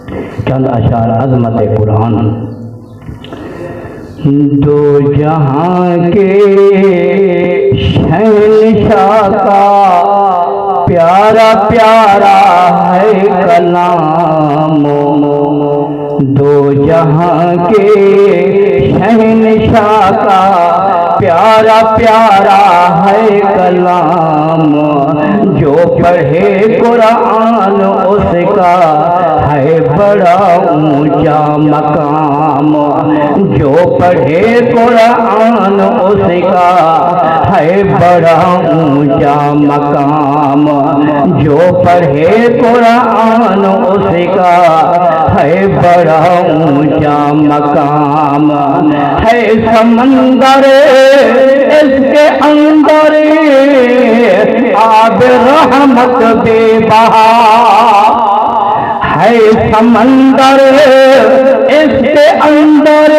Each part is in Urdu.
چند اشعار عظمت قرآن۔ دو جہاں کے شہنشاہ کا پیارا پیارا ہے کلام، دو جہاں کے شہنشاہ کا پیارا پیارا ہے کلام، جو پڑھے قرآن اس کا ہے بڑا اونچا مقام، جو پڑھے قرآن اس کا ہے بڑا اونچا مقام، جو پڑھے قرآن اس کا ہے بڑا اونچا مقام، ہے سمندر اس کے اندر آب رحمت بے بہا، ہے سمندر اس کے اندر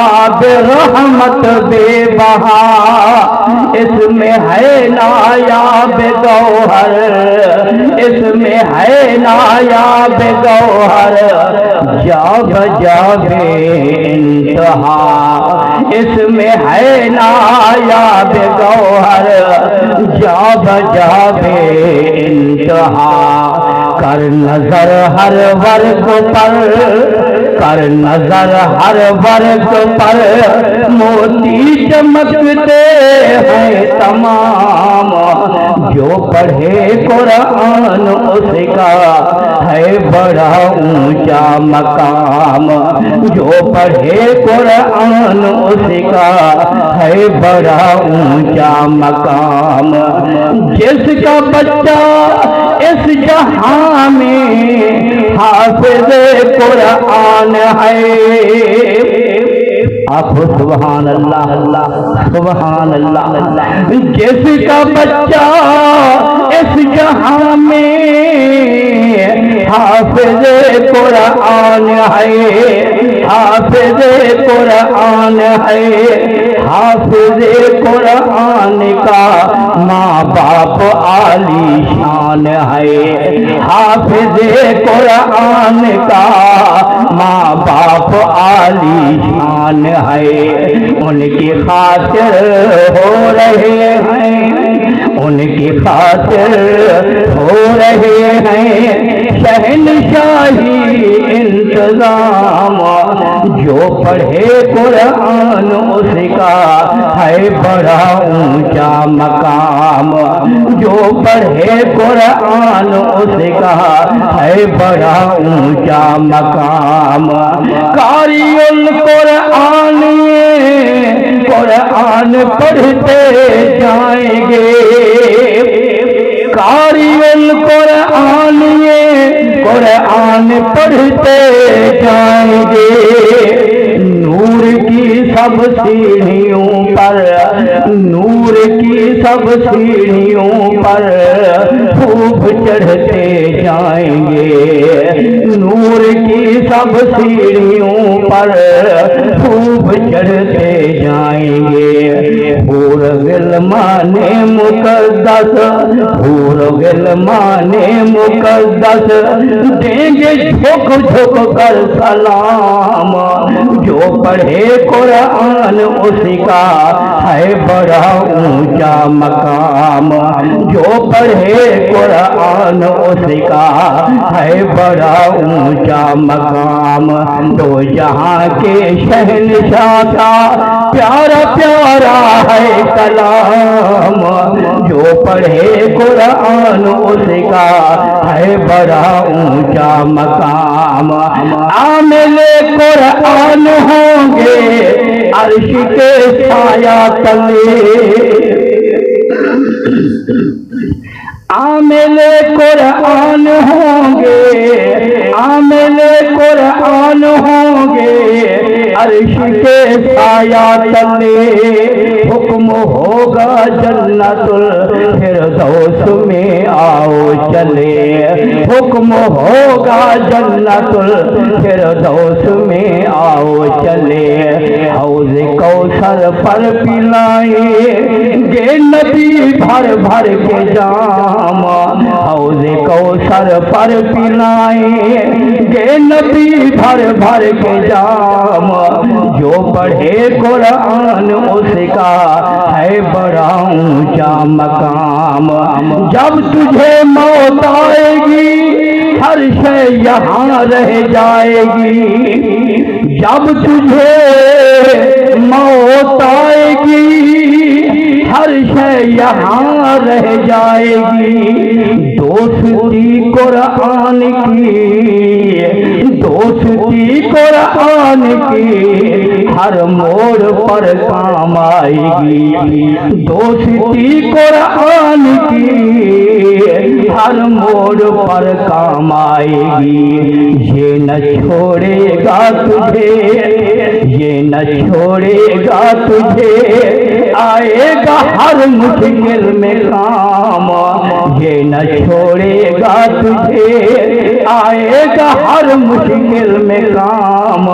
آب رحمت بے بہا، اس میں ہے نایاب گوہر، اس میں ہے نایاب گوہر جا بجا بے انتہا، اس میں ہے نایاب گوہر جا بجا بے انتہا، کر نظر ہر ورگ پر، کر نظر ہر ورگ پر موتی چمکتے ہیں تمام، جو پڑھے قرآن اس کا ہے بڑا اونچا مقام، جو پڑھے قرآن اس کا ہے بڑا اونچا مقام، جس کا بچہ اس جہاں میں حافظ قرآن ہے، آپ سبحان اللہ سبحان اللہ، جس کا بچہ اس جہاں میں حافظ قرآن ہے، حافظ قرآن ہے، حافظ قرآن کا ماں باپ عالی شان ہے، حافظ قرآن کا ماں باپ عالی شان ہے، ان کی خاطر ہو رہے ہیں، ان کی خاطر ہو رہے ہیں شہنشاہی انتظام، جو پڑھے قرآن اس کا ہے بڑا اونچا مقام، جو پڑھے قرآن اس کا ہے بڑا اونچا مقام، قاری القرآن قرآن پڑھتے جائیں گے، قاری القرآن قرآن پڑھتے جائیں گے، نور کی سب سیڑھیوں پر، نور کی سب سیڑھیوں پر خوب چڑھتے جائیں گے، نور کی سب سیڑھیوں پر خوب چڑھتے جائیں گے، حور غلمان مقدس، حور غلمان مقدس دیں گے جھک جھک کر سلام، جو پڑھے قرآن اس کا ہے بڑا اونچا مقام، جو پڑھے قرآن اس کا ہے بڑا اونچا مقام، تو جہاں کے شہنشاہ کا پیارا پیارا ہے کلام، جو پڑھے قرآن اس کا ہے بڑا اونچا مقام، عامل قرآن ہوں گے عرش کے سایہ تلے، عامل قرآن ہوں گے، عامل قرآن ہوں گے عرش کے سایہ تلے، حکم ہوگا جنت الفردوس میں آؤ چلے، حکم ہوگا جنت الفردوس میں آؤ چلے، حوض کوثر پر پلائیں گے نبی بھر بھر کے جام، حوض کوثر پر پلائیں نبی بھر بھر کے جام، جو پڑھے قرآن اس کا ہے بڑا اونچا مقام۔ جب تجھے موت آئے گی ہر شے یہاں رہ جائے گی، جب تجھے موت آئے گی ہر شے یہاں رہ جائے گی۔ دوستی قرآن کی، دوستی قرآن کی ہر موڑ پر کام آئے گی، دوستی قرآن کی ہر موڑ پر کام آئے گی۔ یہ نہ چھوڑے گا تجھے، یہ نہ چھوڑے گا تجھے، آئے گا ہر مشکل میں کام۔ یہ نہ چھوڑے گا تجھے، آئے گا ہر مشکل میں کام۔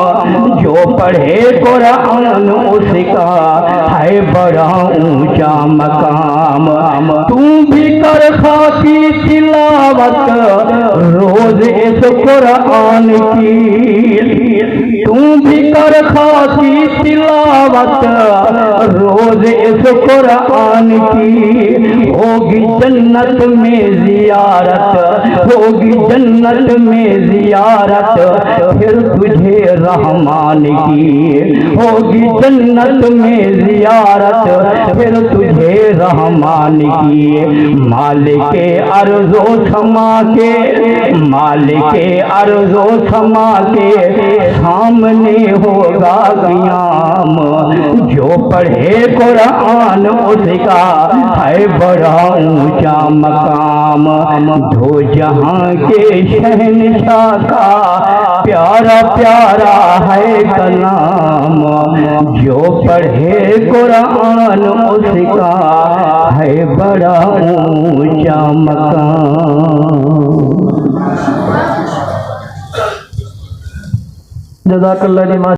جو پڑھے قرآن اس کا ہے بڑا اونچا مقام۔ تم بھی کر خاکی تلاوت روز اس قرآن کی، تم بھی کر خاکی تلاوت روز اس قرآن کی۔ ہوگی جنت میں زیارت، ہوگی جنت میں زیارت پھر تجھے رحمان کی، ہوگی جنت میں زیارت پھر تجھے رحمان کی۔ مالک ارض و سما کے، مالک ارض و سما کے سامنے ہوگا قیام۔ جو پڑھے قرآن اس کا ہے بڑا اونچا مقام۔ دو جہاں کے شہنشاہ کا پیارا پیارا ہے کلام۔ جو پڑھے قرآن اس کا ہے بڑا اونچا مقام۔ جزاک اللہ جی۔